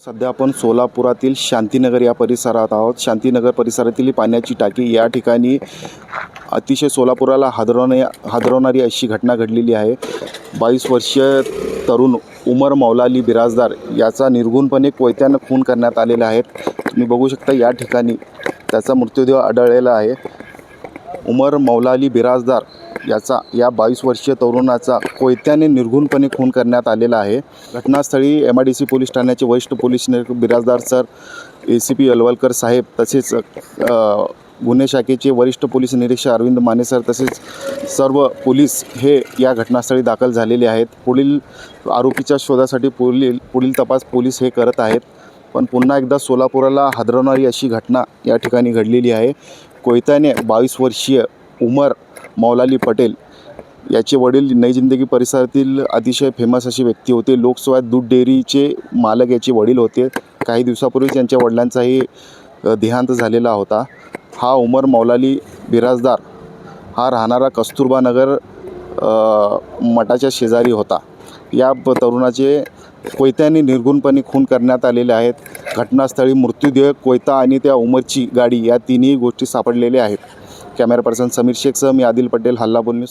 सध्या आपण सोलापुरातील शांतीनगर या परिसरात आहोत. शांतीनगर परिसरातील पाण्याची टाकी या ठिकाणी अतिशय सोलापुराला हादरवणारी अशी घटना घडलेली आहे. 22 वर्षीय तरुण उमर मौलाली बिराजदार याचा निर्घृणपणे कोयत्यानं खून करण्यात आलेला आहे. तुम्ही बघू शकता या ठिकाणी त्याचा मृतदेह आढळलेला आहे. उमर मौलाली बिराजदार याचा या 22 वर्षीय तरुणाचा कोयत्याने निर्घृणपणे खून करण्यात आलेला आहे. घटनास्थळी MIDC पोलीस ठाण्याचे वरिष्ठ पोलीस निरीक्षक बिराजदार सर, ACP अलवलकर साहेब, तसेच गुन्हे शाखेचे वरिष्ठ पोलीस निरीक्षक अरविंद माने सर तसेच सर्व पोलीस हे या घटनास्थळी दाखल झालेले आहेत. पुढील आरोपीच्या शोधासाठी पुढील तपास पोलीस हे करत आहेत. पण पुन्हा एकदा सोलापुराला हादरवणारी अशी घटना या ठिकाणी घडलेली आहे. कोयत्याने 22 वर्षीय उमर मौलाली पटेल याचे वडील नई जिंदगी परिसरातील अतिशय फेमस अशी व्यक्ती होते. लोकसवात दूध डेअरीचे मालक याचे वडील होते. काही दिवसापूर्वी त्यांच्या वडिलांचाही देहांत झालेला होता. हा उमर मौलाली बिराजदार हा राहणारा कस्तुरबा नगर मठाच्या शेजारी होता. या तरुणाचे कोयत्याने निर्घृणपणे खून करण्यात आलेले आहेत. घटनास्थळी मृत्यूदेह, कोयता आणि त्या उमरची गाडी या तिन्ही गोष्टी सापडलेल्या आहेत. कॅमेरा पर्सन समीर शेखसह मी आदिल पटेल, हल्लाबोल न्यूज.